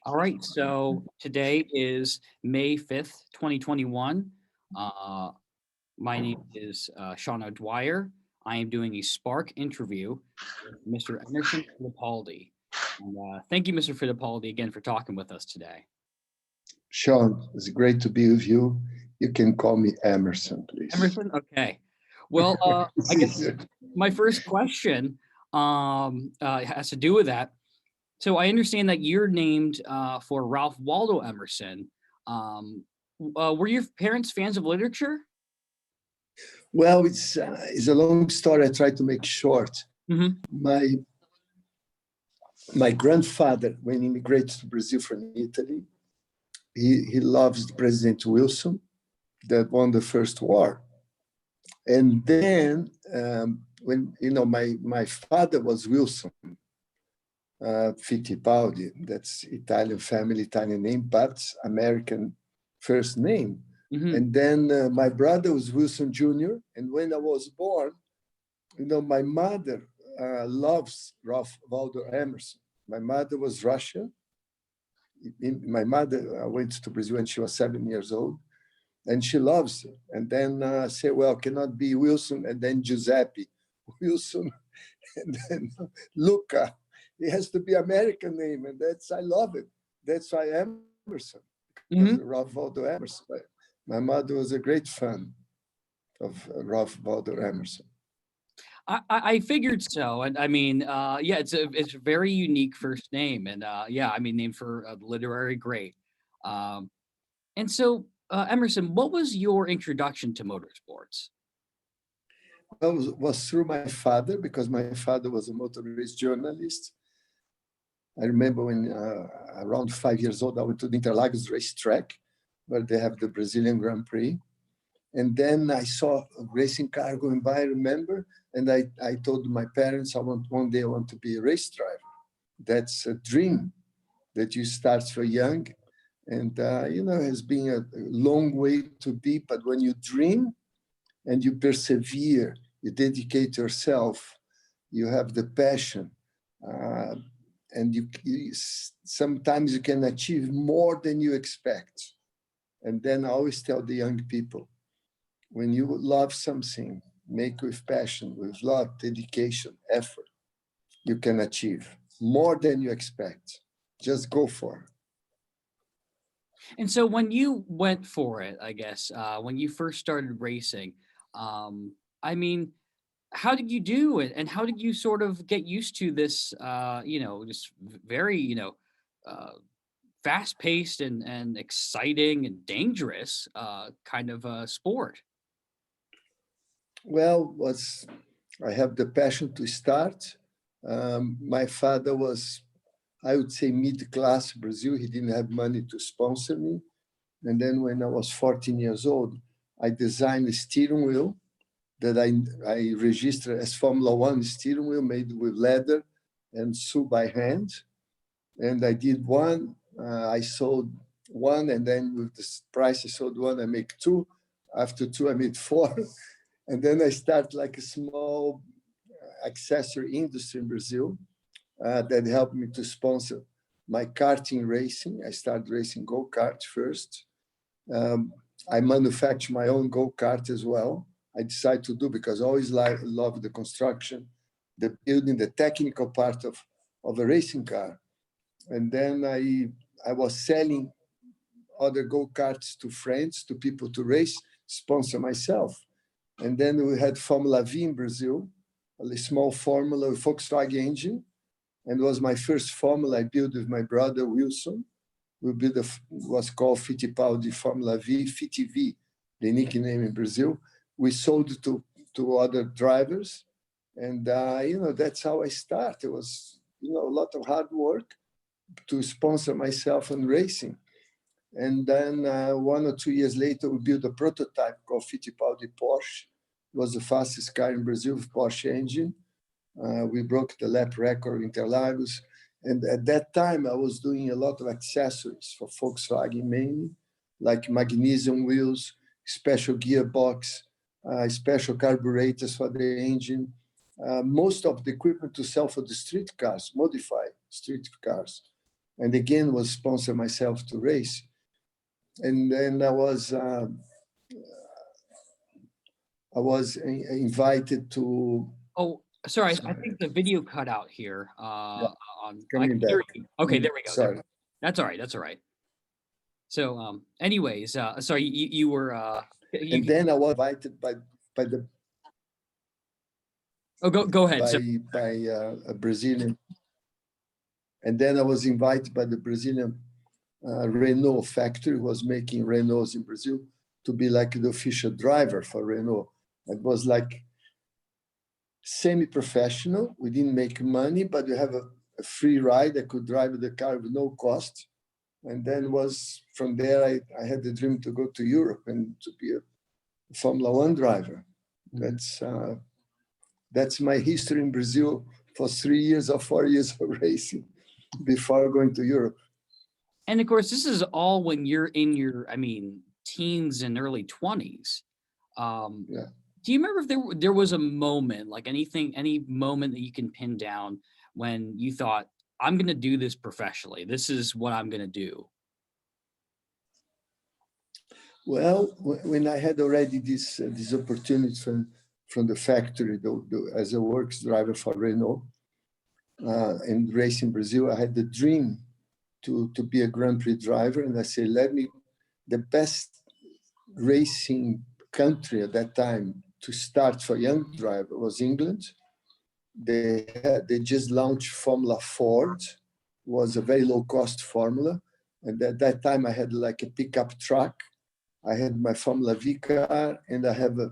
All right, so today is May 5th, 2021. Uh, my name is Shauna Dwyer. I am doing a Spark interview with Mr. Emerson Fittipaldi. And, thank you, Mr. Fittipaldi, again for talking with us today. Sean, it's great to be with you. You can call me Emerson, please. Emerson? Okay. Well, It's I guess easier. my first question has to do with that. So I understand that you're named for Ralph Waldo Emerson. Were your parents fans of literature? Well, it's a long story. I try to make short. Mm-hmm. My grandfather, when he immigrated to Brazil from Italy, he loves President Wilson that won the First War. And then when, my father was Wilson Fittipaldi, that's Italian family, Italian name, but American first name. Mm-hmm. And then my brother was Wilson Jr. And when I was born, my mother loves Ralph Waldo Emerson. My mother was Russian. My mother went to Brazil when she was 7 years old, and she loves it. And then say, well, cannot be Wilson, and then Giuseppe Wilson, and then Luca. It has to be American name, and I love it. That's why Emerson, because Ralph Waldo Emerson. My mother was a great fan of Ralph Waldo Emerson. I figured so, and I mean, yeah, it's a very unique first name, and yeah, I mean, named for a literary great. And so, Emerson, what was your introduction to motorsports? Well, it was through my father, because my father was a motor race journalist. I remember when around 5 years old, I went to the Interlagos racetrack, where they have the Brazilian Grand Prix. And then I saw a racing car going by, I remember, and I told my parents, one day I want to be a race driver. That's a dream that you start so young. And, it has been a long way to be, but when you dream and you persevere, you dedicate yourself, you have the passion, and you sometimes you can achieve more than you expect. And then I always tell the young people, when you love something, make with passion, with love, dedication, effort, you can achieve more than you expect. Just go for it. And so, when you went for it, I guess, when you first started racing, I mean, how did you do it, and how did you sort of get used to this, just very, fast-paced and exciting and dangerous kind of sport? Well, I have the passion to start. My father was, I would say, mid-class Brazil. He didn't have money to sponsor me. And then when I was 14 years old, I designed a steering wheel that I registered as Formula One steering wheel made with leather and sew by hand. And I did one, I sold one, and then with the price I sold one, I make two. After two, I made four. And then I start like a small accessory industry in Brazil that helped me to sponsor my karting racing. I started racing go-kart first. I manufacture my own go-kart as well. I decided to do because I always love the construction, the building, the technical part of a racing car. And then I was selling other go-karts to friends, to people to race, sponsor myself. And then we had Formula V in Brazil, a small formula with Volkswagen engine. And it was my first formula I built with my brother, Wilson. We built was called Fittipaldi Formula V, FitV, the nickname in Brazil. We sold it to other drivers. And, that's how I started. It was, a lot of hard work to sponsor myself in racing. And then 1 or 2 years later, we built a prototype called Fittipaldi Porsche. It was the fastest car in Brazil with Porsche engine. We broke the lap record in Interlagos. And at that time, I was doing a lot of accessories for Volkswagen mainly, like magnesium wheels, special gearbox, special carburetors for the engine. Most of the equipment to sell for the street cars, modified street cars. and again was sponsor myself to race. And then I was invited to. Oh, sorry, I think the video cut out here. Yeah, I coming can hear back. you. Okay, there we go. Sorry. That's all right. That's all right. So, anyways, sorry, you were, And then I was invited by the oh, go ahead. by a Brazilian, and then I was invited by the Brazilian Renault factory, who was making Renaults in Brazil, to be like the official driver for Renault. It was like semi-professional. We didn't make money, but we have a free ride. I could drive the car with no cost. And then was from there, I had the dream to go to Europe and to be a Formula One driver. That's my history in Brazil for 3 years or 4 years of racing before going to Europe. And of course, this is all when you're in your, teens and early 20s. Yeah. Do you remember if there was a moment, like any moment that you can pin down when you thought, I'm going to do this professionally. This is what I'm going to do? Well, when I had already this opportunity from the factory as a works driver for Renault and race in Brazil, I had the dream to be a Grand Prix driver. And I said, the best racing country at that time to start for young driver was England. They just launched Formula Ford, was a very low cost formula. And at that time I had like a pickup truck. I had my Formula V car, and I have a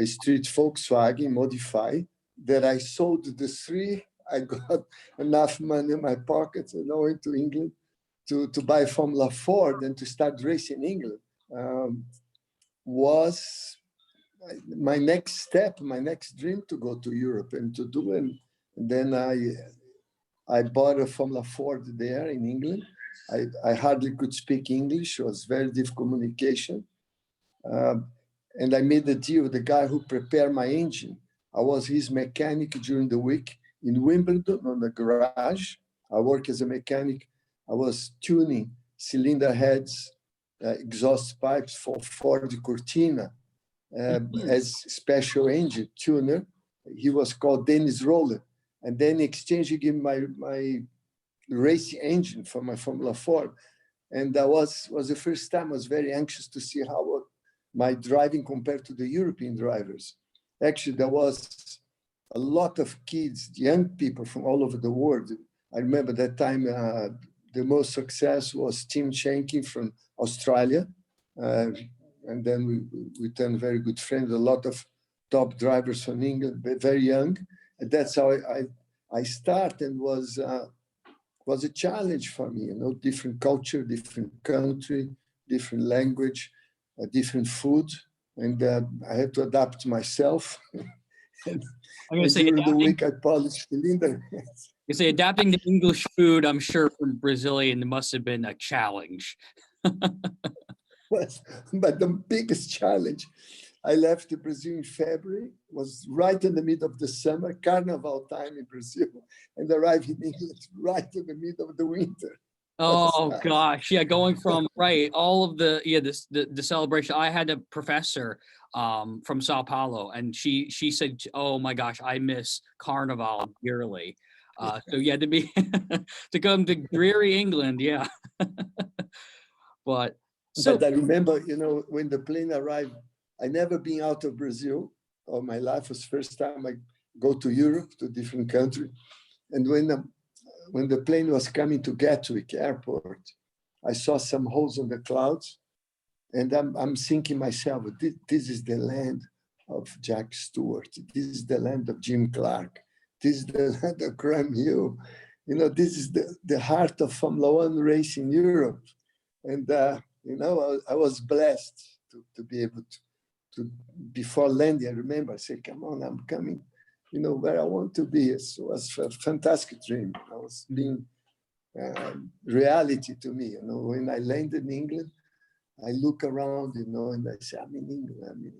street Volkswagen modified that I sold the three. I got enough money in my pockets, and I went to England to buy Formula Ford and to start racing in England. Was my next step, my next dream to go to Europe and to do. And then I bought a Formula Ford there in England. I hardly could speak English. It was very difficult communication. And I made a deal with the guy who prepared my engine. I was his mechanic during the week in Wimbledon on the garage. I work as a mechanic. I was tuning cylinder heads, exhaust pipes for Ford Cortina as special engine tuner. He was called Dennis Roller. And then in exchange, he gave me my racing engine for my Formula Ford. And that was the first time I was very anxious to see how my driving compared to the European drivers. Actually, there was a lot of kids, young people from all over the world. I remember that time the most success was Tim Schenke from Australia. And then we turned very good friends, a lot of top drivers from England, but very young. And that's how I started, and was a challenge for me, different culture, different country, different language, different food. And I had to adapt myself. And during the week, I polished cylinder heads. You say adapting to English food, I'm sure from Brazilian, must have been a challenge. But the biggest challenge, I left Brazil in February, was right in the middle of the summer, carnival time in Brazil, and arrived in England right in the middle of the winter. Oh gosh, yeah, going from all of the celebration. I had a professor from Sao Paulo, and she said, "Oh my gosh, I miss Carnival dearly." So yeah, to be to come to dreary England, yeah. But I remember, when the plane arrived, I never been out of Brazil all my life. It was the first time I go to Europe, to a different country. And when the plane was coming to Gatwick Airport, I saw some holes in the clouds, and I'm thinking myself, this is the land of Jack Stewart. This is the land of Jim Clark. This is the land of Graham Hill. This is the heart of Formula One race in Europe. And, I was blessed to be able to, before landing, I remember I said, come on, I'm coming, where I want to be. It was a fantastic dream. It was being reality to me. When I landed in England, I look around, and I say, I'm in England.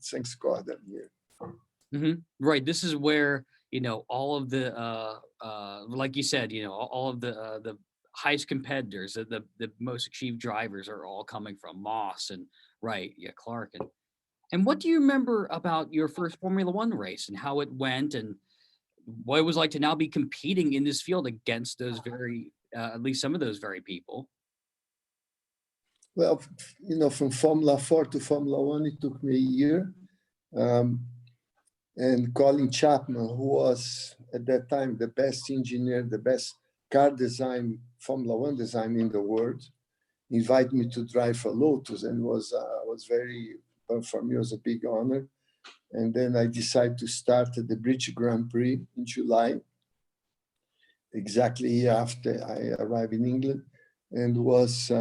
Thanks God I'm here. Mm-hmm. Right. This is where, all of the, like you said, all of the highest competitors, the most achieved drivers are all coming from Moss and Wright, yeah, Clark. And what do you remember about your first Formula One race and how it went and what it was like to now be competing in this field against those very, at least some of those very people? Well, from Formula 4 to Formula 1, it took me a year. And Colin Chapman, who was at that time the best engineer, the best car design, Formula 1 design in the world, invited me to drive for Lotus, and was very, for me, it was a big honor. And then I decided to start at the British Grand Prix in July, exactly a year after I arrived in England, and was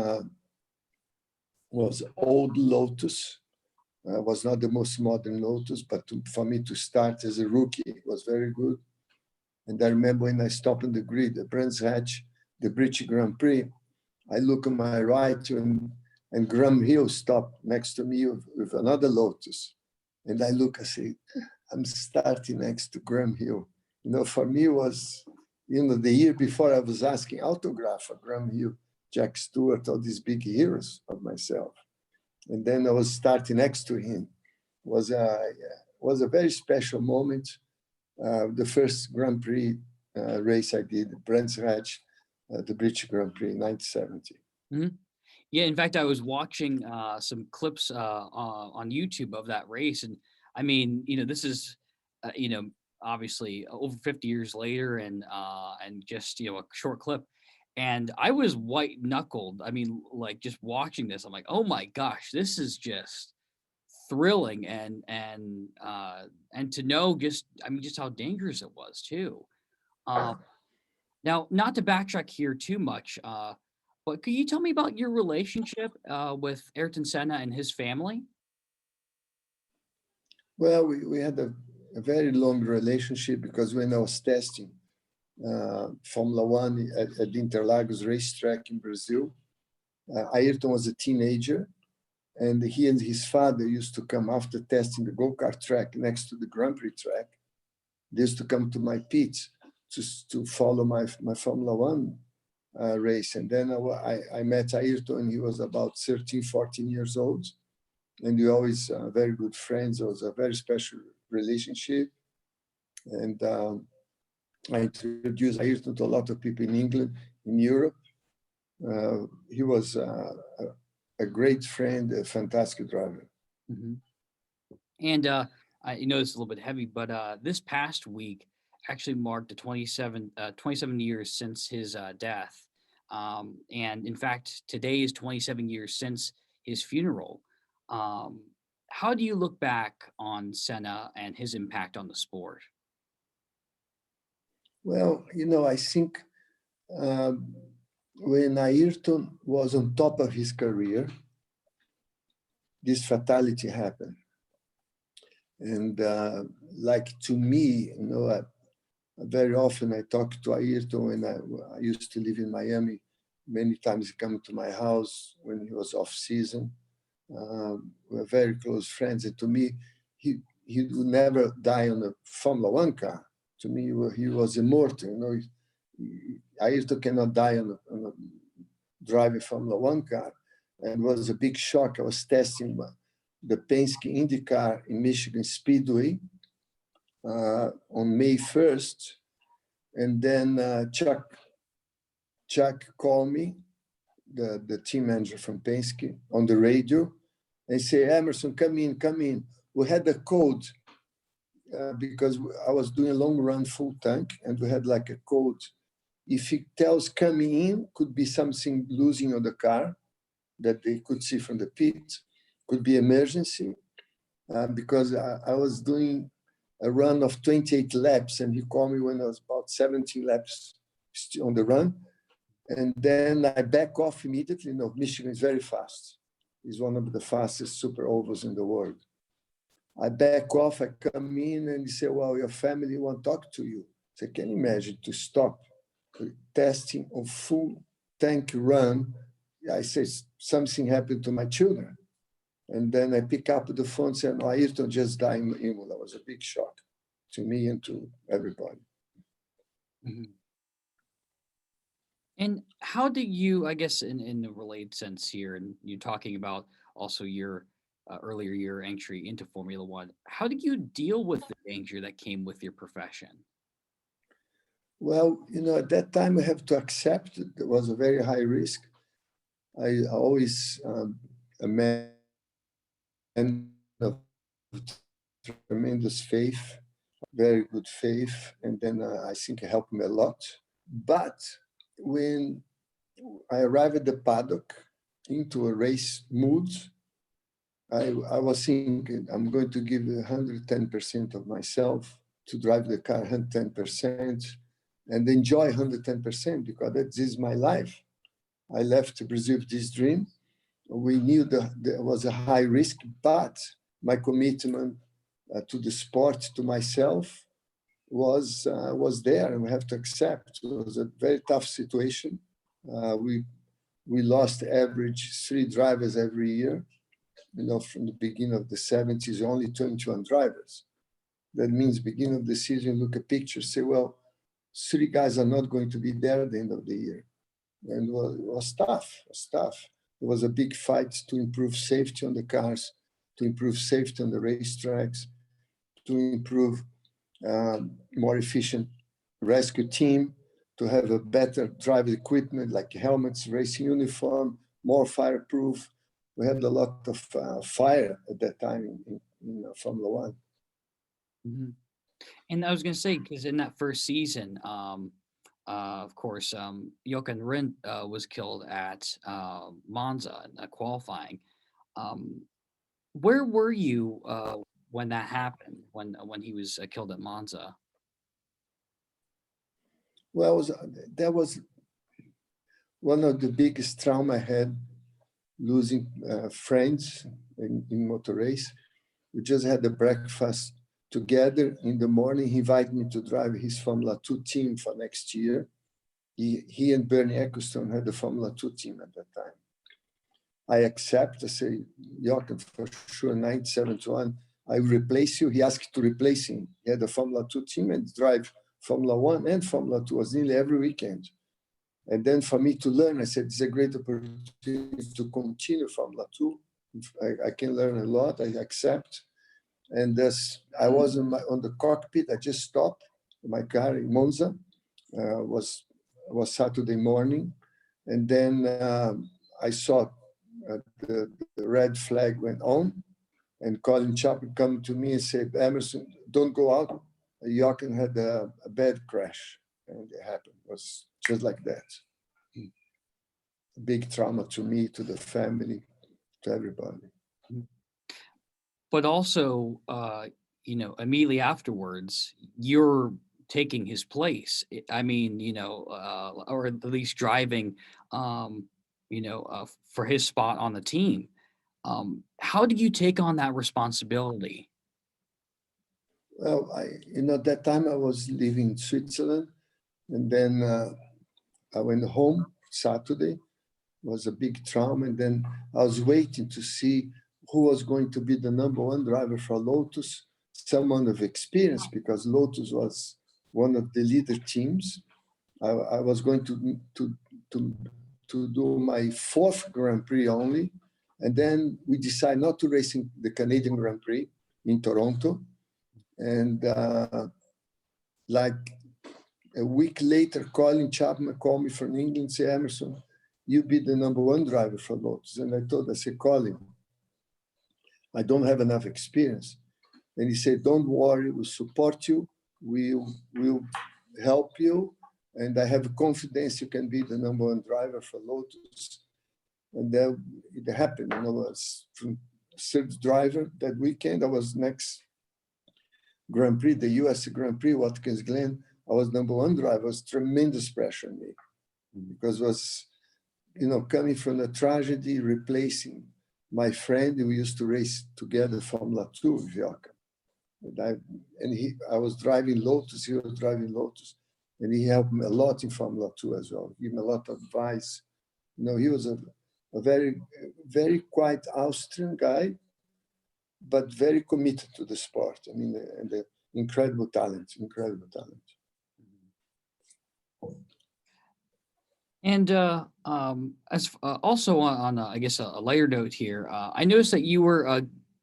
old Lotus. Was not the most modern Lotus, but for me to start as a rookie, it was very good. And I remember when I stopped on the grid, the Brands Hatch, the British Grand Prix, I look on my right and Graham Hill stopped next to me with another Lotus. And I look, I say, I'm starting next to Graham Hill. For me it was, the year before I was asking autograph for Graham Hill, Jack Stewart, all these big heroes of myself. And then I was starting next to him. Was a very special moment. The first Grand Prix race I did, Brands Hatch, the British Grand Prix, 1970. Mhm. Yeah, in fact, I was watching some clips on YouTube of that race, and I mean, this is, obviously over 50 years later, and just a short clip, and I was white knuckled. I mean, like just watching this, I'm like, oh my gosh, this is just thrilling, and to know just, I mean, just how dangerous it was too. Now, not to backtrack here too much, but can you tell me about your relationship with Ayrton Senna and his family? Well, we had a very long relationship because when I was testing Formula One at the Interlagos racetrack in Brazil, Ayrton was a teenager, and he and his father used to come after testing the go-kart track next to the Grand Prix track. They used to come to my pits to follow my Formula One race. And then I met Ayrton, and he was about 13, 14 years old. And we always very good friends. It was a very special relationship. And I introduced Ayrton to a lot of people in England, in Europe. He was a great friend, a fantastic driver. Mm-hmm. And I know it's a little bit heavy, but this past week actually marked the 27 years since his death. And in fact, today is 27 years since his funeral. How do you look back on Senna and his impact on the sport? Well, I think when Ayrton was on top of his career, this fatality happened. And like to me, very often I talk to Ayrton when I used to live in Miami. Many times he came to my house when he was off season. We're very close friends. And to me, he would never die on a Formula One car. To me, he was immortal. Ayrton cannot die on a driving Formula One car. And it was a big shock. I was testing the Penske IndyCar in Michigan Speedway on May 1st. And then Chuck called me, the team manager from Penske, on the radio, and say, Emerson, come in. We had a code because I was doing a long run full tank, and we had like a code. If it tells coming in, could be something losing on the car that they could see from the pit, could be emergency, because I was doing a run of 28 laps, and he called me when I was about 17 laps on the run. And then I back off immediately. Michigan is very fast. It's one of the fastest super ovals in the world. I back off, I come in, and he said, well, your family want to talk to you. So can you imagine to stop testing on full tank run? I said, something happened to my children. And then I pick up the phone and say, no, Ayrton just died in Imola. That was a big shock to me and to everybody. Mm-hmm. And how do you, I guess, in a related sense here, and you're talking about also your earlier year entry into Formula One, how did you deal with the danger that came with your profession? Well, at that time I have to accept it was a very high risk. I always a man of tremendous faith, very good faith, and then I think it helped me a lot. But when I arrived at the paddock into a race mood, I was thinking I'm going to give 110% of myself to drive the car 110% and enjoy 110% because that is my life. I left Brazil with this dream. We knew that there was a high risk, but my commitment to the sport, to myself, was there, and we have to accept. It was a very tough situation. We lost average 3 drivers every year. From the beginning of the 70s, only 21 drivers. That means beginning of the season, look at pictures, say, well, 3 guys are not going to be there at the end of the year. And it was tough. It was tough. There was a big fight to improve safety on the cars, to improve safety on the racetracks, to improve more efficient rescue team, to have a better driver equipment like helmets, racing uniform, more fireproof. We had a lot of fire at that time in Formula One. Mhm. And I was going to say, because in that first season, of course, Jochen Rindt was killed at Monza in qualifying. Um, where were you when that happened? When he was killed at Monza? Well, that was one of the biggest trauma I had, losing friends in motor race. We just had the breakfast together. In the morning, he invited me to drive his Formula 2 team for next year. He and Bernie Ecclestone had the Formula 2 team at that time. I accept. I say, Jochen, for sure, 971, I will replace you. He asked to replace him. He had the Formula 2 team and drive Formula 1 and Formula 2 was nearly every weekend. And then for me to learn, I said, it's a great opportunity to continue Formula 2. I can learn a lot, I accept. And I was on the cockpit, I just stopped my car in Monza, was Saturday morning. And then I saw the red flag went on, and Colin Chapman come to me and said, Emerson, don't go out. Jochen had a bad crash, and it happened. It was just like that. Big trauma to me, to the family, to everybody. But also, immediately afterwards, you're taking his place. I mean, or at least driving, for his spot on the team. How did you take on that responsibility? Well, that time I was living in Switzerland, and then I went home Saturday. It was a big trauma, and then I was waiting to see who was going to be the #1 driver for Lotus, someone of experience, because Lotus was one of the leader teams. I was going to do my 4th Grand Prix only, and then we decided not to race in the Canadian Grand Prix in Toronto. And like a week later, Colin Chapman called me from England and said, Emerson, you be the #1 driver for Lotus. And I said, Colin, I don't have enough experience. And he said, don't worry, we'll support you. We'll help you. And I have confidence you can be the #1 driver for Lotus. And then it happened. I was from 3rd driver that weekend. I was next Grand Prix, the US Grand Prix, Watkins Glen. I was #1 driver. It was tremendous pressure on me because it was, coming from a tragedy, replacing my friend. We used to race together Formula 2 with Jochen. I was driving Lotus, he was driving Lotus. And he helped me a lot in Formula 2 as well. Give me a lot of advice. He was a very, very quiet Austrian guy, but very committed to the sport. I mean, and the incredible talent. And also on I guess a lighter note here, I noticed that you were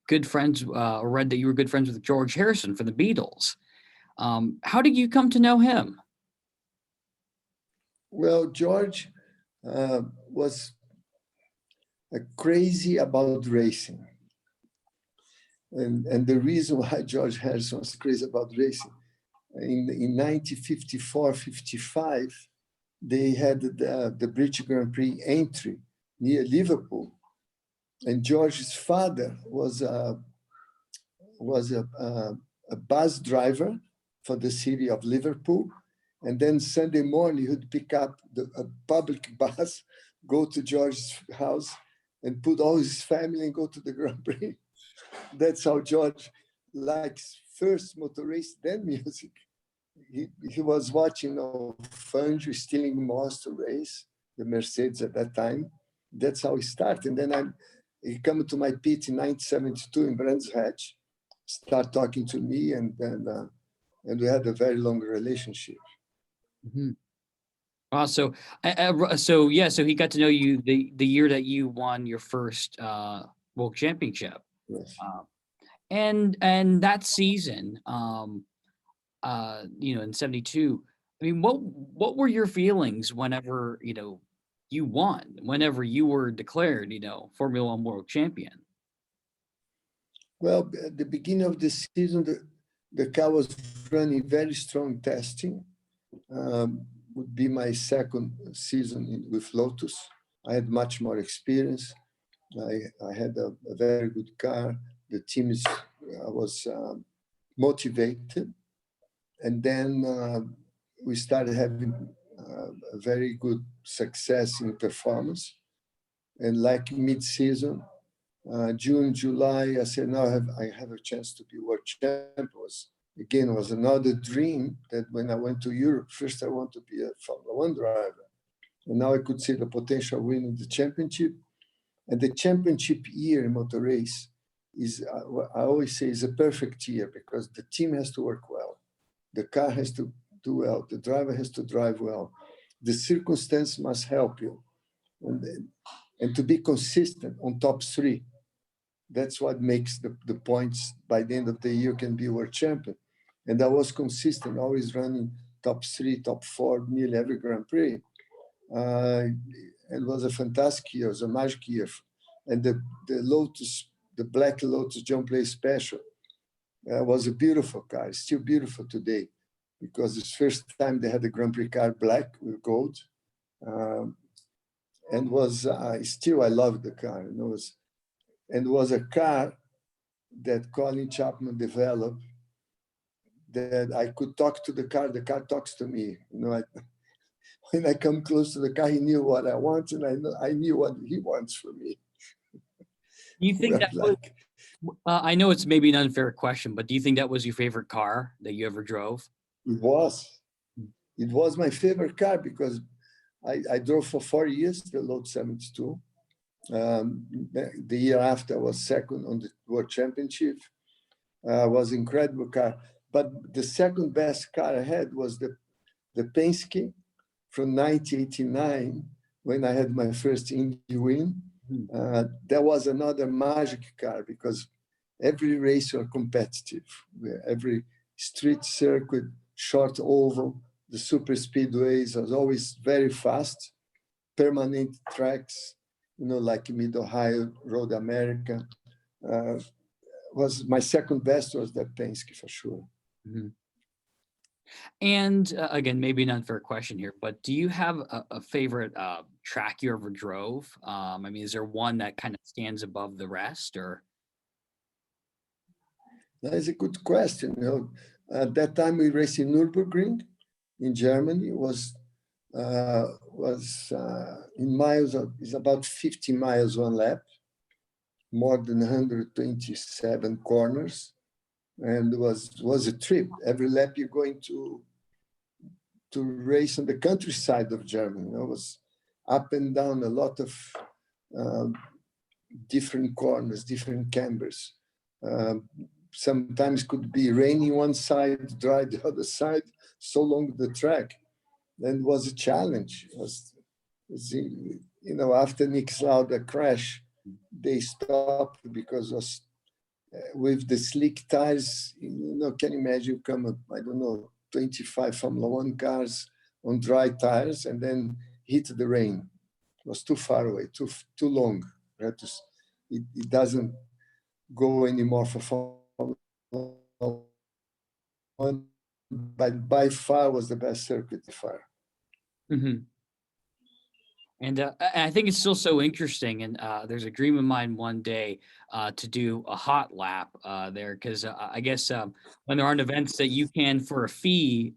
good friends. Read that you were good friends with George Harrison from the Beatles. How did you come to know him? Well, George was crazy about racing. And the reason why George Harrison was crazy about racing, in 1954, 55, they had the British Grand Prix entry near Liverpool. And George's father was a bus driver for the city of Liverpool. And then Sunday morning, he'd pick up a public bus, go to George's house, and put all his family and go to the Grand Prix. That's how George likes first motor race, then music. He was watching Fangio stealing Moss to race, the Mercedes at that time. That's how he started. And then he came to my pit in 1972 in Brands Hatch, start talking to me, and we had a very long relationship. Mm-hmm. So so he got to know you the year that you won your first world championship. Yes. And that season, in 72, I mean, what were your feelings whenever, you won, whenever you were declared, Formula One world champion? Well, at the beginning of the season, the car was running very strong testing. Would be my second season with Lotus. I had much more experience. I had a very good car. The team was motivated. And then we started having a very good success in performance. And like mid-season, June, July, I said, now I have a chance to be world champion. Again, was another dream that when I went to Europe, first I want to be a Formula One driver. And now I could see the potential of winning the championship. And the championship year in motor race is, I always say, is a perfect year because the team has to work well. The car has to do well. The driver has to drive well. The circumstance must help you. And to be consistent on top three. That's what makes the points by the end of the year can be world champion. And I was consistent, always running top three, top four, nearly every Grand Prix. It was a fantastic year, it was a magic year. And the Lotus, the black Lotus John Play Special was a beautiful car. It's still beautiful today because it's the first time they had a Grand Prix car black with gold. And was still, I love the car. And it was a car that Colin Chapman developed that I could talk to the car talks to me. When I come close to the car, he knew what I want, and I knew what he wants from me. Do you think that was, I know it's maybe an unfair question, but do you think that was your favorite car that you ever drove? It was. It was my favorite car because I drove for 4 years, the Lotus 72. The year after, I was second on the World Championship. Was an incredible car. But the second best car I had was the Penske from 1989, when I had my first Indy win. That was another magic car because every race was competitive. Every street circuit, short oval, the super speedways was always very fast, permanent tracks, like Mid-Ohio, Road America. Was my second best was that Penske for sure. Mm-hmm. And again, maybe an unfair question here, but do you have a favorite track you ever drove? I mean, is there one that kind of stands above the rest, or? That is a good question. At that time we raced in Nürburgring in Germany. It was in miles, it's about 50 miles one lap, more than 127 corners. And it was a trip. Every lap you're going to race on the countryside of Germany. It was up and down, a lot of different corners, different cambers. Sometimes could be raining one side, dry the other side, so long the track. Then it was a challenge. After Nick Lauda crash, they stopped because of, with the slick tires, can you imagine come up, I don't know, 25 Formula One cars on dry tires and then hit the rain. It was too far away, too long. It doesn't go anymore for Formula One, but by far was the best circuit far. Mm-hmm. And I think it's still so interesting. And there's a dream of mine one day to do a hot lap there, because I guess when there aren't events that you can, for a fee,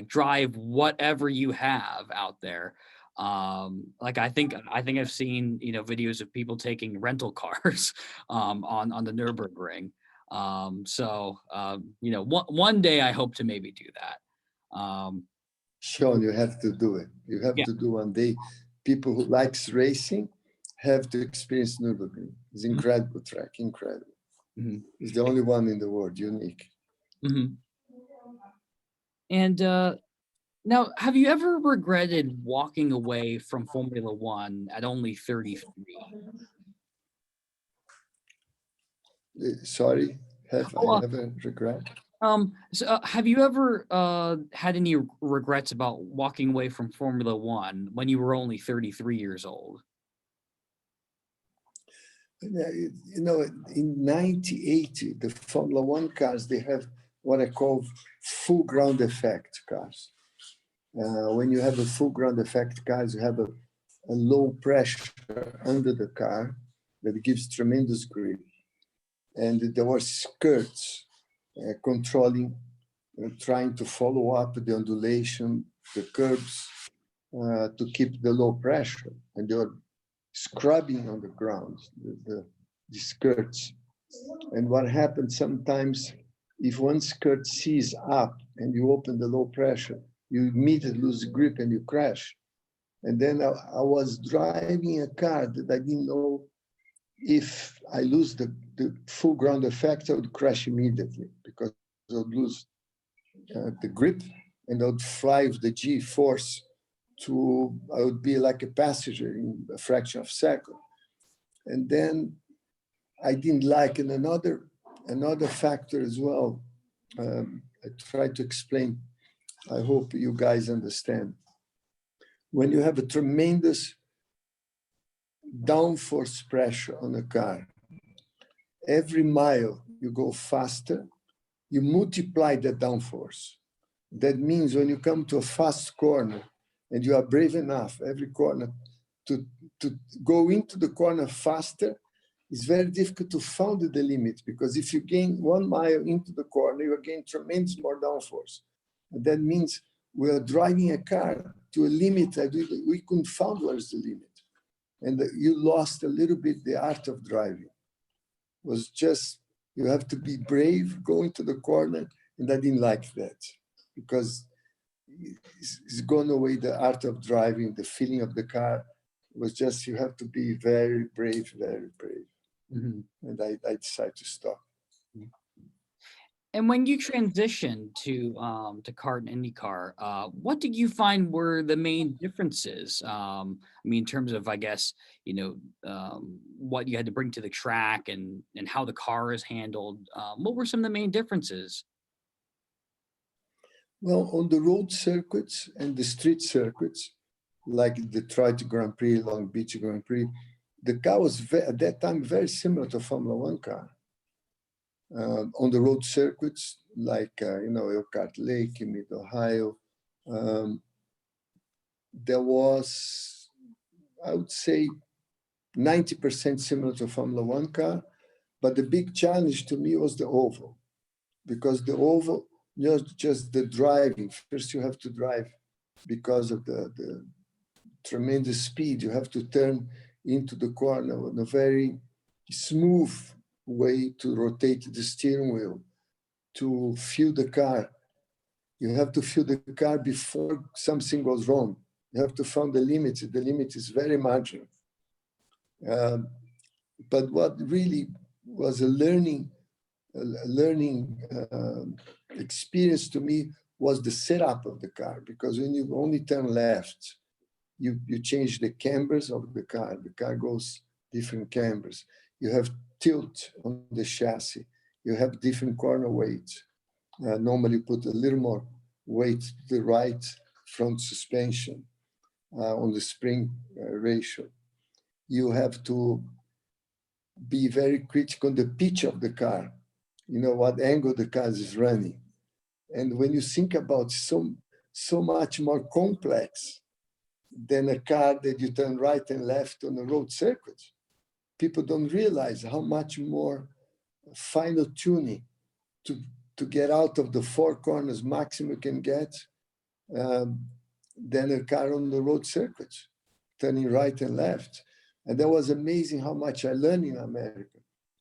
drive whatever you have out there. Like I think I've seen videos of people taking rental cars on the Nürburgring. One day I hope to maybe do that. Sean, you have to do it. You have to do one day. People who likes racing have to experience Nürburgring. It's an incredible track, incredible. Mm-hmm. It's the only one in the world, unique. Mm-hmm. And now, have you ever regretted walking away from Formula One at only 33? Sorry, have I ever regret? So have you ever had any regrets about walking away from Formula One when you were only 33 years old? In 1980, the Formula One cars, they have what I call full ground effect cars. When you have a full ground effect cars, you have a low pressure under the car that gives tremendous grip. And there were skirts controlling, trying to follow up the undulation, the curbs, to keep the low pressure. And they were scrubbing on the ground, the skirts. And what happens sometimes, if one skirt sees up and you open the low pressure, you immediately lose grip and you crash. And then I was driving a car that I didn't know if I lose the full ground effect, I would crash immediately because I would lose the grip and I would fly with the G force I would be like a passenger in a fraction of a second. And then I didn't like, and another factor as well, I try to explain, I hope you guys understand. When you have a tremendous downforce pressure on a car, every mile you go faster, you multiply the downforce. That means when you come to a fast corner and you are brave enough, every corner, to go into the corner faster, it's very difficult to find the limit, because if you gain 1 mile into the corner, you gain tremendous more downforce. And that means we are driving a car to a limit that we couldn't find where's the limit. And you lost a little bit the art of driving. It was just, you have to be brave going to the corner, and I didn't like that, because it's gone away the art of driving, the feeling of the car. It was just, you have to be very brave, very brave. Mm-hmm. And I decided to stop. And when you transitioned to kart and IndyCar, what did you find were the main differences? I mean, in terms of, I guess, what you had to bring to the track and how the car is handled. What were some of the main differences? Well, on the road circuits and the street circuits, like the Detroit Grand Prix, Long Beach Grand Prix, the car was at that time very similar to a Formula One car. On the road circuits, like Elkhart Lake in Mid-Ohio, there was, I would say, 90% similar to a Formula One car. But the big challenge to me was the oval, because the oval, just the driving. First, you have to drive because of the tremendous speed. You have to turn into the corner in a very smooth way to rotate the steering wheel, to fuel the car. You have to fuel the car before something goes wrong. You have to find the limit. The limit is very marginal. But what really was a learning experience to me was the setup of the car, because when you only turn left You change the cambers of the car. The car goes different cambers. You have tilt on the chassis. You have different corner weights. Normally put a little more weight to the right front suspension on the spring ratio. You have to be very critical on the pitch of the car. You know, what angle the car is running. And when you think about so much more complex than a car that you turn right and left on a road circuit, people don't realize how much more final tuning to get out of the four corners maximum you can get than a car on the road circuit, turning right and left. And that was amazing how much I learned in America.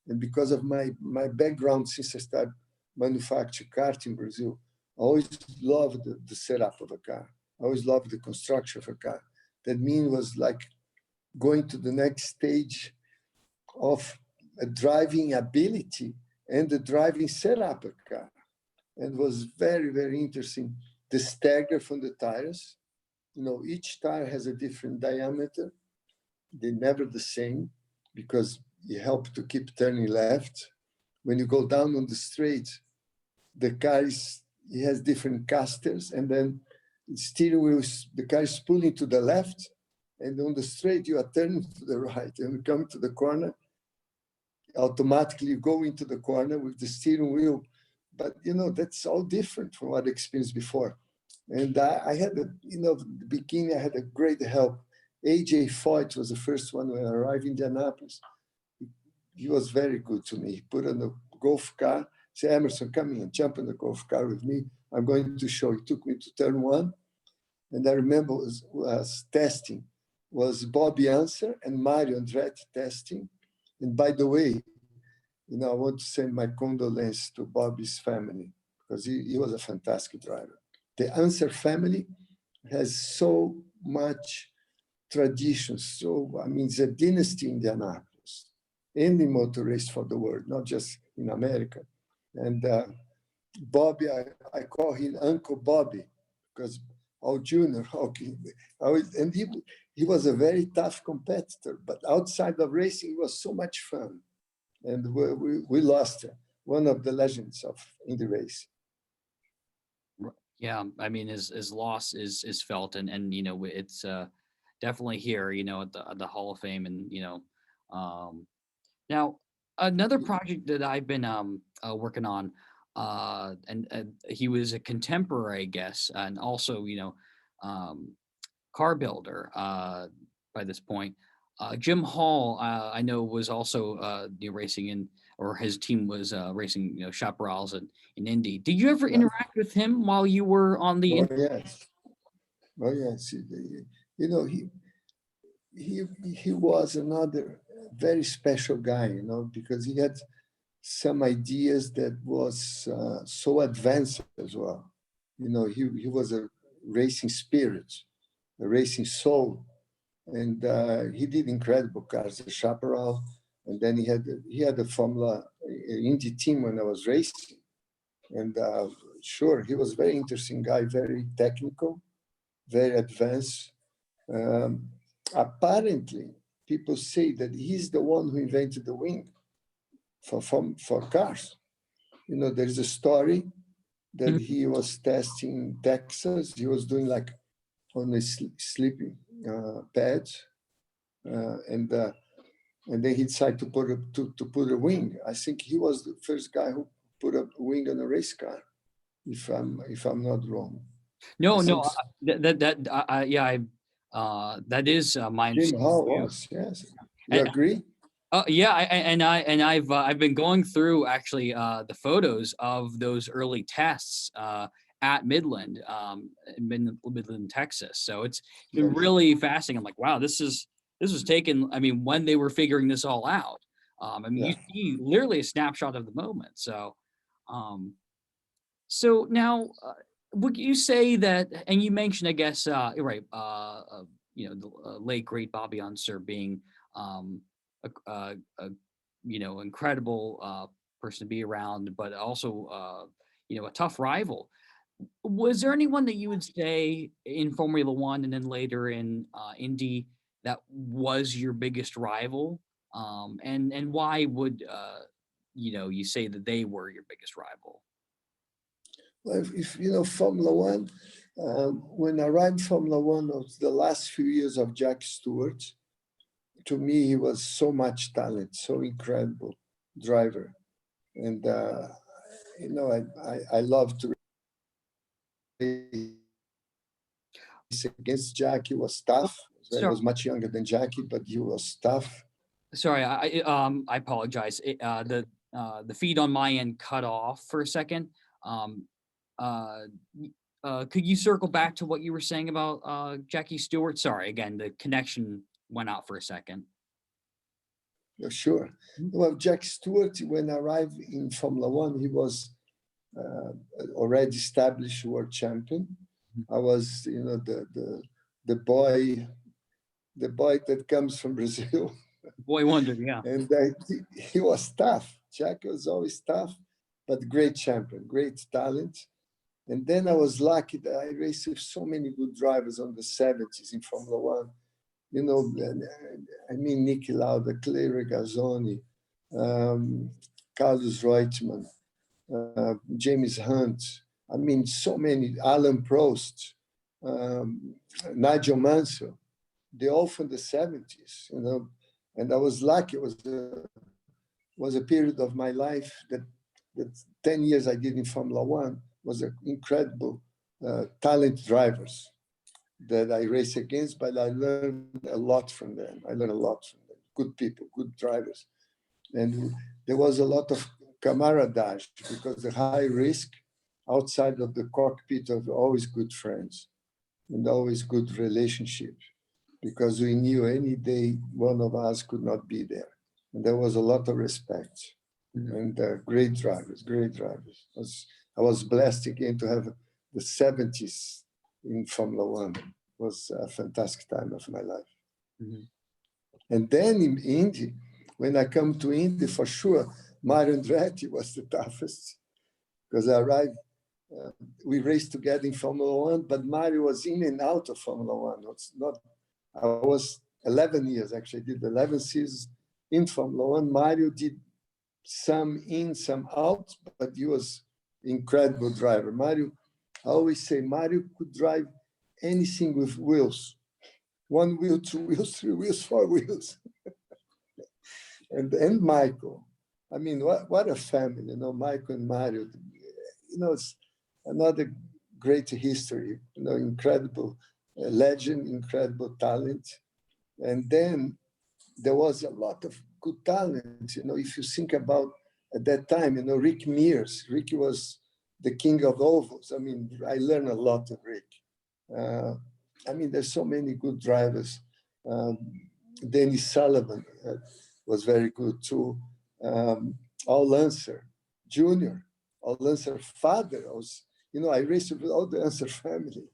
And because of my background, since I started manufacturing cars in Brazil, I always loved the setup of a car. I always loved the construction of a car. That mean was like going to the next stage of a driving ability and the driving setup of a car. And was very, very interesting. The stagger from the tires. You know, each tire has a different diameter. They're never the same because you help to keep turning left. When you go down on the straight, the car has different casters, and then the steering wheel, the car is pulling to the left, and on the straight you are turning to the right, and you come to the corner, automatically you go into the corner with the steering wheel. But you know, that's all different from what I experienced before. And I had the beginning, I had a great help. AJ Foyt was the first one when I arrived in Indianapolis. He was very good to me. He put on the golf car, said, Emerson, come in, jump in the golf car with me. I'm going to show. He took me to turn one. And I remember was testing, was Bobby Anser and Mario Andretti testing. And by the way, you know, I want to send my condolences to Bobby's family because he was a fantastic driver. The Anser family has so much tradition. So, I mean, it's a dynasty in Indianapolis, in the motor race for the world, not just in America. And Bobby, I call him Uncle Bobby because all junior hockey. And he was a very tough competitor, but outside of racing, it was so much fun. And we lost one of the legends in the race. Yeah, I mean, his loss is felt, and you know, it's definitely here, you know, at the Hall of Fame, and you know, now another project that I've been working on, and he was a contemporary, I guess, and also, you know, car builder by this point. Jim Hall, I know, was also racing in, or his team was racing, you know, Chaparrals in Indy. Did you ever interact with him while you were on the? Oh yes, oh yes. You know, he was another very special guy, you know, because he had some ideas that was so advanced as well. You know, he was a racing spirit, a racing soul, and he did incredible cars, the Chaparral, and then he had a Formula Indy team when I was racing, and sure, he was a very interesting guy, very technical, very advanced. Apparently, people say that he's the one who invented the wing for cars. You know, there's a story that he was testing in Texas. He was doing like on a sleeping pad, and then he decided to put a wing. I think he was the first guy who put a wing on a race car, if I'm not wrong. No, I no, think yeah, that is my Jim Hall understanding. was, yes. You agree? Yeah, I've been going through actually the photos of those early tests at Midland, in Midland, Texas. So it's been really fascinating. I'm like, wow, this was taken. I mean, when they were figuring this all out. I mean, you see literally a snapshot of the moment. So, so now, would you say that? And you mentioned, I guess, right, you know, the late great Bobby Unser being a you know, incredible person to be around, but also you know, a tough rival. Was there anyone that you would say in Formula One and then later in Indy that was your biggest rival? And why would you say that they were your biggest rival? Well, if you know Formula One, when I arrived Formula One, it was the last few years of Jack Stewart. To me, he was so much talent, so incredible driver, and I love to race against Jack. He was tough. I was much younger than Jackie, but he was tough. Sorry, I apologize. The feed on my end cut off for a second. Uh, could you circle back to what you were saying about Jackie Stewart? Sorry, again, the connection went out for a second. Sure. Well, Jack Stewart, when I arrived in Formula One, he was already established world champion. I was, the boy that comes from Brazil. Boy wonder, yeah. And he was tough. Jack was always tough, but great champion, great talent. And then I was lucky that I raced with so many good drivers on the 70s in Formula One. Niki Lauda, Clay Regazzoni, Carlos Reutemann, James Hunt. So many, Alan Prost, Nigel Mansell. They all from the 70s, and I was lucky. It was a period of my life that 10 years I did in Formula One was incredible talent drivers that I race against, but I learned a lot from them. Good people, good drivers. And there was a lot of camaraderie because the high risk outside of the cockpit of always good friends and always good relationships, because we knew any day one of us could not be there. And there was a lot of respect. And great drivers. I was blessed again to have the 70s in Formula One. It was a fantastic time of my life. And then in Indy, when I come to Indy, for sure, Mario Andretti was the toughest, because I arrived, we raced together in Formula One, but Mario was in and out of Formula One. I was 11 years, actually, I did 11 seasons in Formula One. Mario did some in, some out, but he was an incredible driver. Mario, I always say Mario could drive anything with wheels. 1 wheel, 2 wheels, 3 wheels, 4 wheels. and Michael. What a family, Michael and Mario. It's another great history, incredible legend, incredible talent. And then there was a lot of good talent. If you think about at that time, Rick Mears. Rick was the king of ovals. I learned a lot of Rick. There's so many good drivers. Dennis Sullivan was very good too. Al Lancer Jr., Al Lancer father. I raced with all the Lancer family.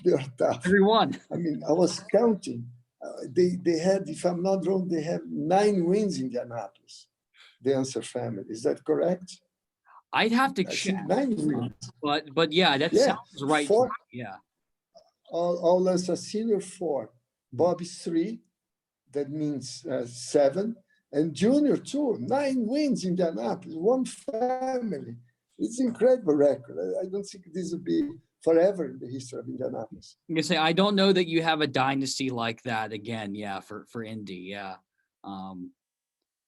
They are tough. Everyone. I was counting. They had, if I'm not wrong, they have 9 wins in Indianapolis. The Lancer family. Is that correct? I'd have to check. 9 wins. But yeah, that sounds right. 4. Yeah. All Lancer Senior 4, Bobby's 3. That means 7, and Junior 2. 9 wins in Indianapolis. One family. It's an incredible record. I don't think this will be forever in the history of Indianapolis. I'm gonna say I don't know that you have a dynasty like that again. Yeah, for Indy. Yeah.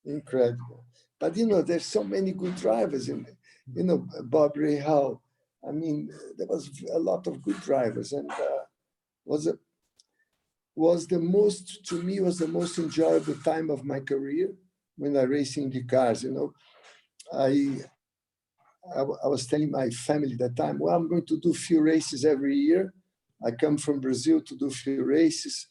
Incredible. But there's so many good drivers in Bob Rahal. There was a lot of good drivers, and was the most enjoyable time of my career when I raced in the cars. I was telling my family that time, well, I'm going to do a few races every year. I come from Brazil to do a few races.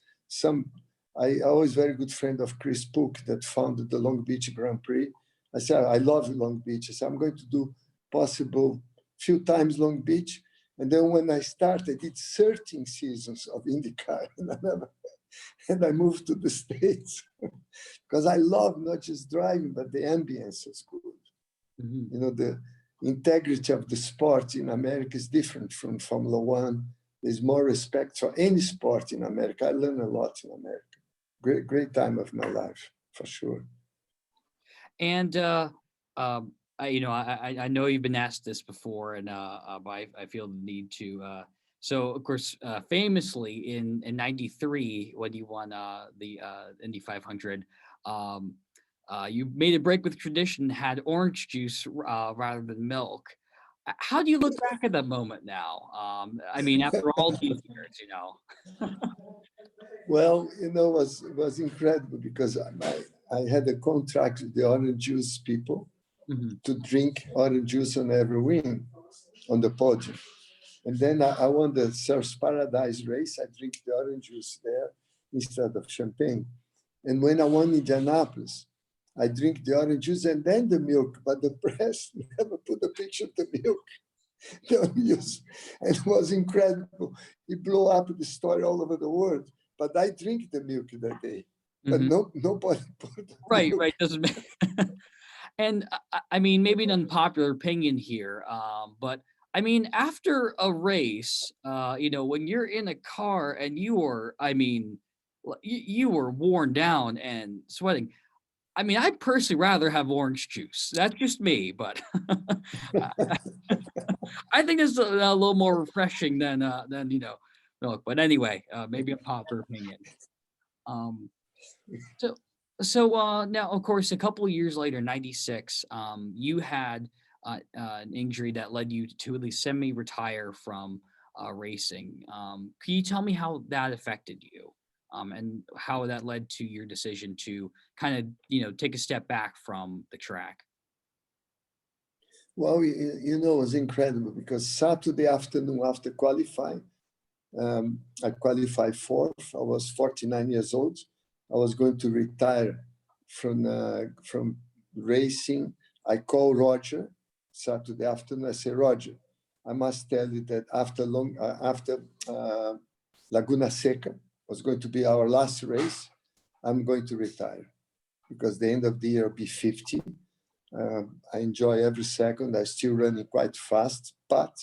I always very good friend of Chris Pook that founded the Long Beach Grand Prix. I said, I love Long Beach. I said, I'm going to do possible few times Long Beach. And then when I started, I did 13 seasons of IndyCar. And I moved to the States because I love not just driving, but the ambience is good. integrity of the sport in America is different from Formula One. There's more respect for any sport in America. I learned a lot in America. Great time of my life, for sure. And I know you've been asked this before, and but I feel the need to. So, of course, famously in '93, when you won the Indy 500, you made a break with tradition, had orange juice rather than milk. How do you look back at that moment now? I mean, after all these years, Well, it was incredible because I had a contract with the orange juice people to drink orange juice on every win on the podium. And then I won the Surf's Paradise race. I drink the orange juice there instead of champagne. And when I won Indianapolis, I drink the orange juice and then the milk, but the press never put a picture of the milk. The news. And it was incredible. It blew up the story all over the world. But I drink the milk that day. But nobody put the milk. Right. Doesn't and I mean, maybe an unpopular opinion here, but I mean, after a race, when you're in a car and you are, I mean, you were worn down and sweating. I mean, I'd personally rather have orange juice. That's just me, but I think it's a little more refreshing than milk. But anyway, maybe a popular opinion. Um, so now, of course, a couple of years later, '96, you had an injury that led you to at least semi-retire from racing. Can you tell me how that affected you, and how that led to your decision to kind of, take a step back from the track? Well, it was incredible because Saturday afternoon after qualifying, I qualified fourth. I was 49 years old. I was going to retire from racing. I called Roger Saturday afternoon. I said, Roger, I must tell you that after Laguna Seca was going to be our last race, I'm going to retire because the end of the year will be 50. I enjoy every second. I'm still running quite fast, but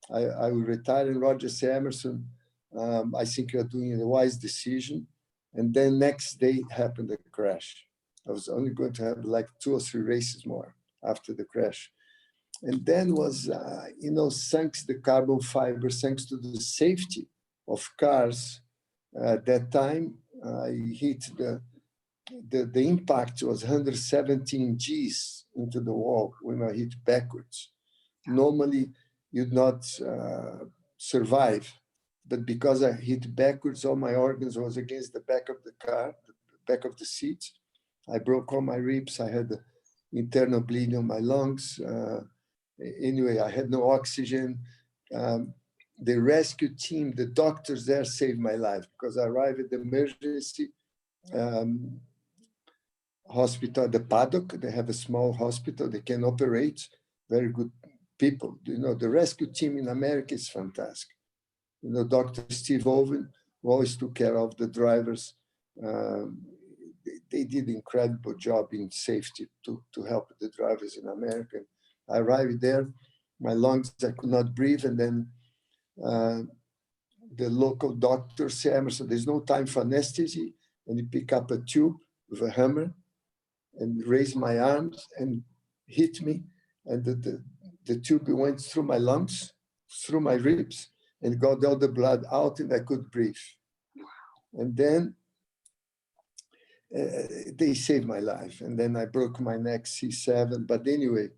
I will retire. And Roger said, Emerson, I think you're doing a wise decision. And then next day happened the crash. I was only going to have like 2 or 3 races more after the crash. And then was, thanks to the carbon fiber, thanks to the safety of cars, at that time, I hit the impact was 117 Gs into the wall when I hit backwards. Normally, you'd not survive. But because I hit backwards, all my organs was against the back of the car, the back of the seat. I broke all my ribs. I had internal bleeding on my lungs. Anyway, I had no oxygen. The rescue team, the doctors there saved my life because I arrived at the emergency hospital, the Paddock. They have a small hospital. They can operate. Very good people. The rescue team in America is fantastic. Dr. Steve Owen, who always took care of the drivers. They did an incredible job in safety to help the drivers in America. I arrived there, my lungs, I could not breathe. And then the local doctor said, Emerson, there's no time for anesthesia. And he picked up a tube with a hammer and raised my arms and hit me. And the tube went through my lungs, through my ribs, and got all the blood out, and I could breathe. And then they saved my life. And then I broke my neck, C7. But anyway,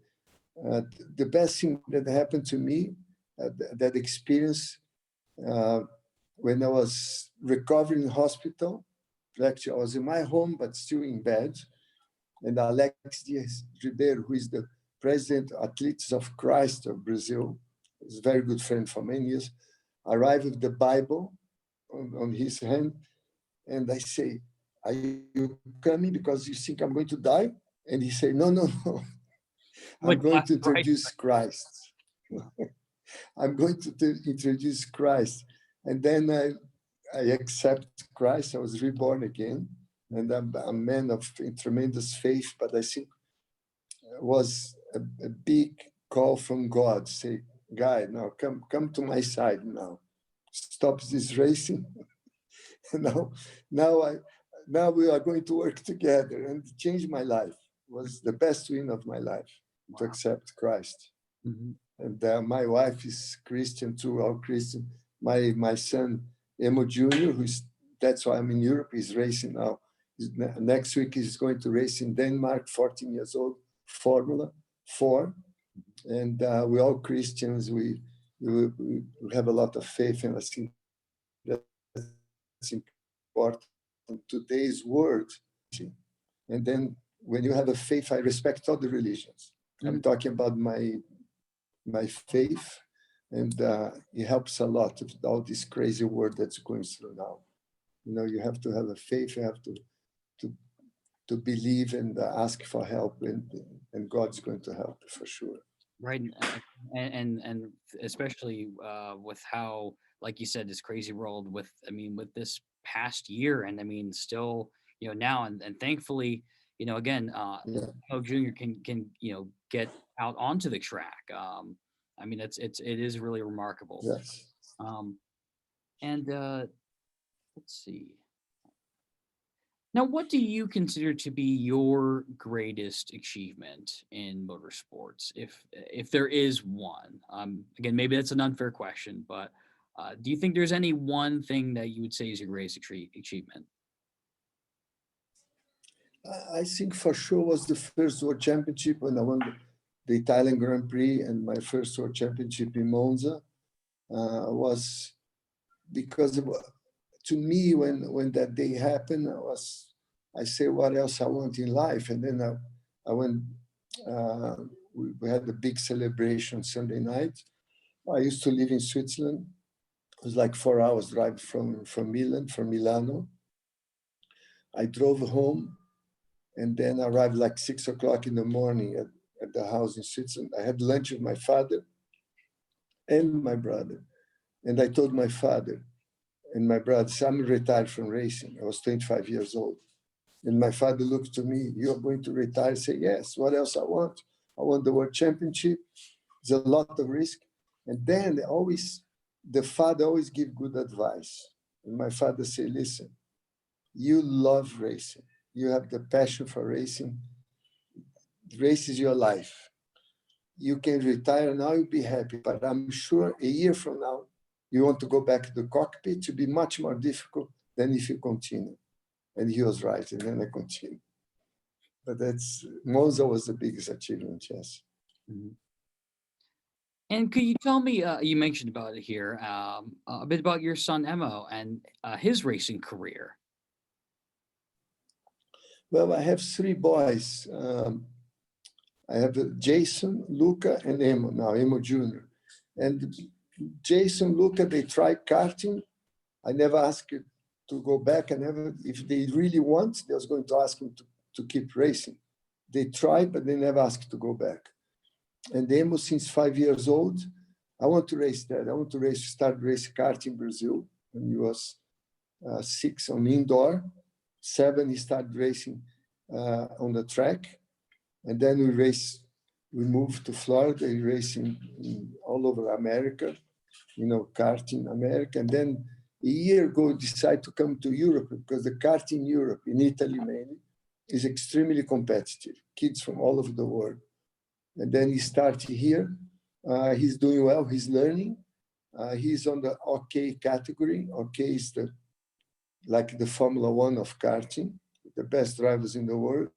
the best thing that happened to me, that experience, when I was recovering in hospital, actually I was in my home, but still in bed. And Alex Dias Ribeiro, who is the president of Athletes of Christ of Brazil, is a very good friend for many years, arrived with the Bible on his hand. And I say, are you coming because you think I'm going to die? And he said, no. I'm going to introduce Christ. I'm going to introduce Christ. And then I accept Christ. I was reborn again. And I'm a man of tremendous faith, but I think it was a big call from God, say, "Guy, now come to my side now. Stop this racing. now, now we are going to work together," and it changed my life. It was the best win of my life to accept Christ. Mhm. And my wife is Christian too, all Christian. My son, Emo Jr., that's why I'm in Europe, he's racing now. Next week, he's going to race in Denmark, 14 years old, Formula 4. And we're all Christians. We have a lot of faith, and I think that's important in today's world. And then when you have a faith, I respect all the religions. I'm talking about my faith, and it helps a lot with all this crazy world that's going through now. You know, you have to have a faith, you have to believe and ask for help, and God's going to help you for sure. Right. And especially with how, like you said, this crazy world with, I mean, with this past year, and I mean, still, you know, now, and thankfully, you know, again, Yeah. Mo Junior can, you know, get out onto the track. I mean, it is really remarkable. Yes. And let's see. Now, what do you consider to be your greatest achievement in motorsports, if there is one? Again, maybe that's an unfair question, but do you think there's any one thing that you would say is your greatest achievement? I think for sure was the first World Championship when I won the Italian Grand Prix, and my first World Championship in Monza was because to me, when that day happened, I say, what else I want in life? And then I went, we had a big celebration Sunday night. I used to live in Switzerland. It was like 4 hours drive from Milano. I drove home and then arrived like 6 o'clock in the morning at the house in Switzerland. I had lunch with my father and my brother. And I told my father and my brother, I'm retired from racing. I was 25 years old. And my father looked to me, "You're going to retire?" I say, "Yes, what else I want? I want the World Championship. It's a lot of risk." And then the father always give good advice. And my father said, "Listen, you love racing. You have the passion for racing. Race is your life. You can retire now, you'll be happy. But I'm sure a year from now, you want to go back to the cockpit, to be much more difficult than if you continue." And he was right, and then I continued. But Monza was the biggest achievement, yes. Mhm. And could you tell me, you mentioned about it here, a bit about your son Emo and his racing career? Well, I have three boys. I have Jason, Luca, and Emo now, Emo Jr. And Jason, Luca, they tried karting. I never asked to go back. If they really want, they was going to ask them to keep racing. They tried, but they never asked to go back. And Emo, since 5 years old, I want to race that. I want to start race kart in Brazil. When he was 6 on indoor, 7 he started racing on the track, and then we moved to Florida. He raced in all over America, kart in America. And then a year ago, decided to come to Europe because the kart in Europe, in Italy mainly, is extremely competitive. Kids from all over the world. And then he started here. He's doing well. He's learning. He's on the OK category. OK is like the Formula One of karting, the best drivers in the world.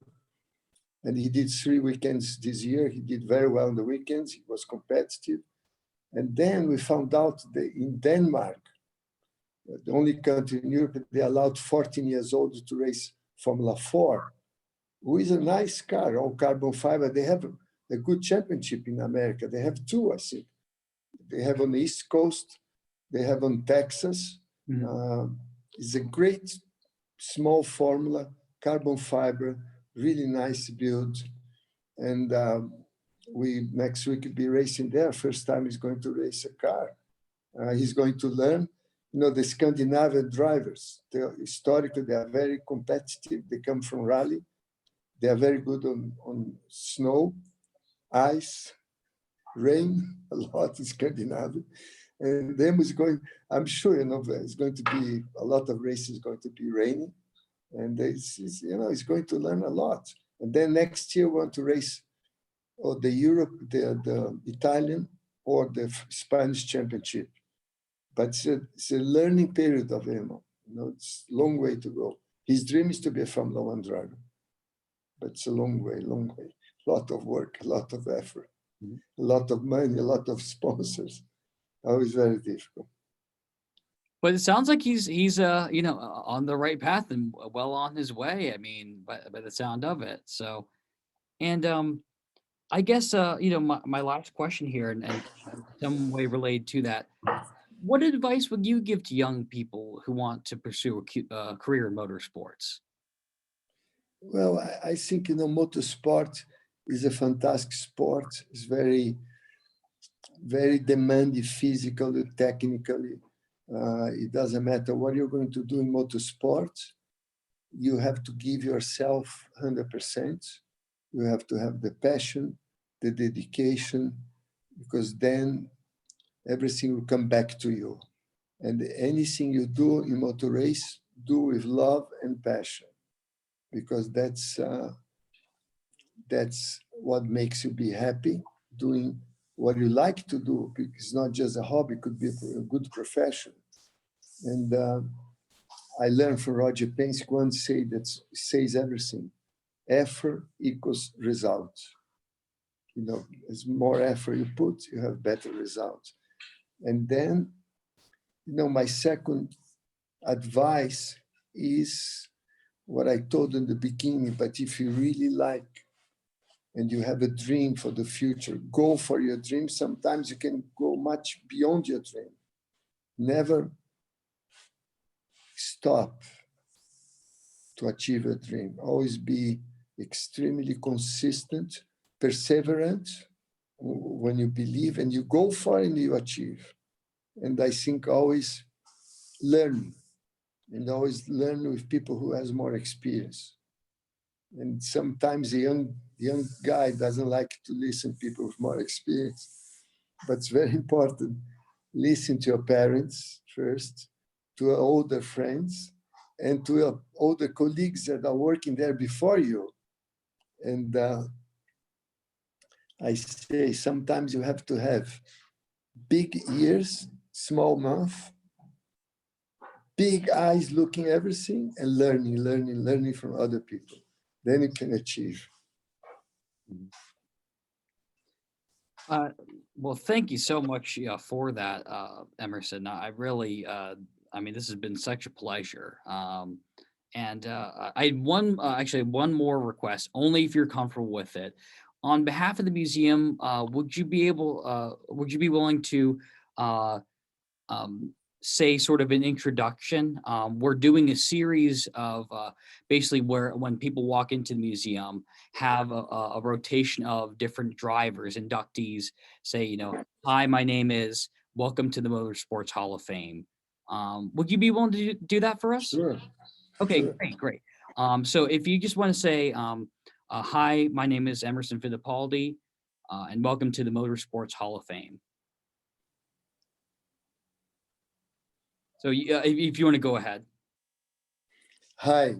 And he did 3 weekends this year. He did very well on the weekends. He was competitive. And then we found out that in Denmark, the only country in Europe, they allowed 14 years old to race Formula 4, who is a nice car, all carbon fiber. They have a good championship in America. They have 2, I think. They have on the East Coast. They have on Texas. Mm-hmm. It's a great small formula, carbon fiber, really nice build. And next week will be racing there. First time he's going to race a car. He's going to learn. The Scandinavian drivers, historically, they are very competitive. They come from rally. They are very good on snow, ice, rain a lot in Scandinavia. And then it's going, I'm sure, it's going to be a lot of races going to be raining. And he's going to learn a lot. And then next year, we want to race or the Italian or the Spanish championship. But it's a learning period of him. It's a long way to go. His dream is to be a Formula One driver, but it's a long way, long way. A lot of work, a lot of effort, a lot of money, a lot of sponsors. Always very difficult. But it sounds like he's on the right path and well on his way. I mean, by the sound of it. So, and I guess my last question here, and some way related to that. What advice would you give to young people who want to pursue a career in motorsports? Well, I think motorsport is a fantastic sport. It's very, very demanding physically, technically. It doesn't matter what you're going to do in motorsport. You have to give yourself 100%. You have to have the passion, the dedication, because then everything will come back to you. And anything you do in motor race, do with love and passion, because that's what makes you be happy, doing what you like to do. Because it's not just a hobby, it could be a good profession. And I learned from Roger Penske once says everything. Effort equals results. As more effort you put, you have better results. And then, my second advice is what I told in the beginning, but if you really like and you have a dream for the future, go for your dream. Sometimes you can go much beyond your dream. Never stop to achieve a dream. Always be extremely consistent, perseverant when you believe, and you go for it and you achieve. And I think always learn, and always learn with people who has more experience. And sometimes the young guy doesn't like to listen to people with more experience, but it's very important. Listen to your parents first, to your older friends, and to your older colleagues that are working there before you. And I say sometimes you have to have big ears, small mouth, big eyes looking everything, and learning from other people. Then you can achieve. Well, thank you so much for that, Emerson. I really, this has been such a pleasure. And I had one more request, only if you're comfortable with it. On behalf of the museum, would you be willing to say sort of an introduction? We're doing a series of basically where when people walk into the museum, have a rotation of different drivers, inductees, say, hi, my name is, welcome to the Motorsports Hall of Fame. Would you be willing to do that for us? Sure. Okay, Sure. great. So if you just want to say, hi, my name is Emerson Fittipaldi, and welcome to the Motorsports Hall of Fame. So if you want to go ahead. Hi,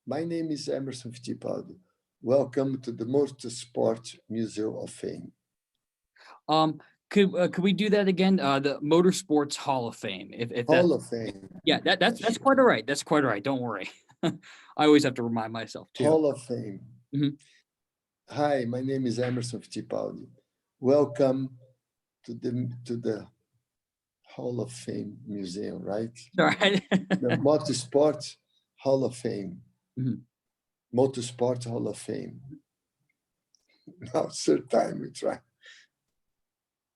my name is Emerson Fittipaldi. Welcome to the Motorsport Museum of Fame. Could we do that again? The Motorsports Hall of Fame. If Hall of Fame. Yeah, that's quite all right. That's quite all right. Don't worry. I always have to remind myself too. Hall of Fame. Mm-hmm. Hi, my name is Emerson Fittipaldi. Welcome to the Hall of Fame Museum, right? All right. The Motorsport Hall of Fame. Mm-hmm. Motorsport Hall of Fame. Now, third time we try.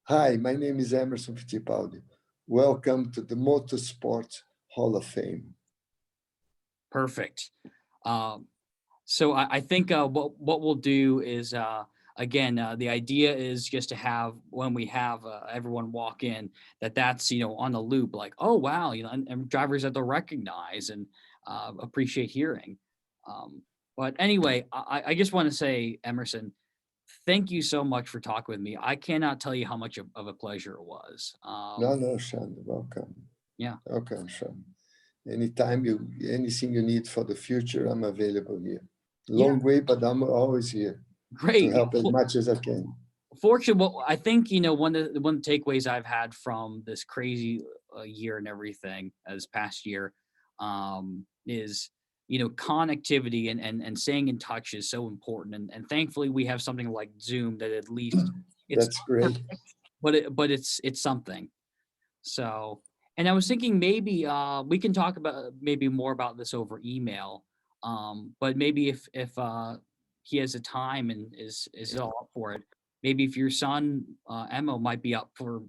Hi, my name is Emerson Fittipaldi. Welcome to the Motorsport Hall of Fame. Perfect. So I think what we'll do is, again, the idea is just to have, when we have everyone walk in, that's, on the loop, like, oh, wow, and drivers that they'll recognize and appreciate hearing. But anyway, I just want to say, Emerson, thank you so much for talking with me. I cannot tell you how much of a pleasure it was. No, Sean, welcome. Yeah. Welcome, Sean. Anything you need for the future, I'm available here. Yeah. Long way, but I'm always here to Great. help as much as I can. Fortunately, well, I think, one of the takeaways I've had from this crazy year and everything as past year is, connectivity and staying in touch is so important. And thankfully we have something like Zoom that at least it's That's not great. perfect, but it's something. So, and I was thinking maybe we can talk about maybe more about this over email. But maybe if he has a time and is all up for it, maybe if your son Emmo might be up for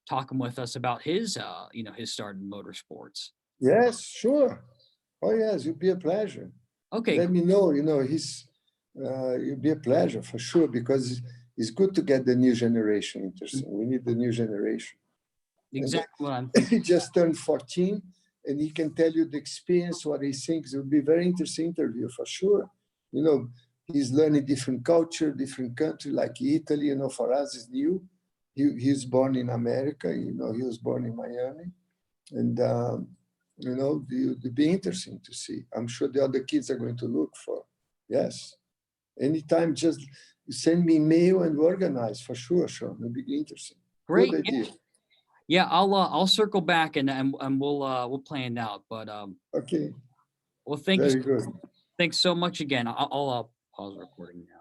talking with us about his start in motorsports. Yes, sure. Oh, yes, it'd be a pleasure. Okay, Let me know, it'd be a pleasure for sure, because it's good to get the new generation interested. We need the new generation. exactly what I'm thinking. He just turned 14, and he can tell you the experience, what he thinks. It would be a very interesting interview for sure. He's learning different culture, different country, like Italy, for us is new. He's born in America, he was born in Miami. And, it'd be interesting to see. I'm sure the other kids are going to look for. Yes. Anytime, just send me mail and organize for sure, Sean. It'd be interesting. Great. Good idea. Yeah, I'll circle back and we'll plan it out. But Okay. well, thank you. Very good. Thanks so much again. I'll pause recording now.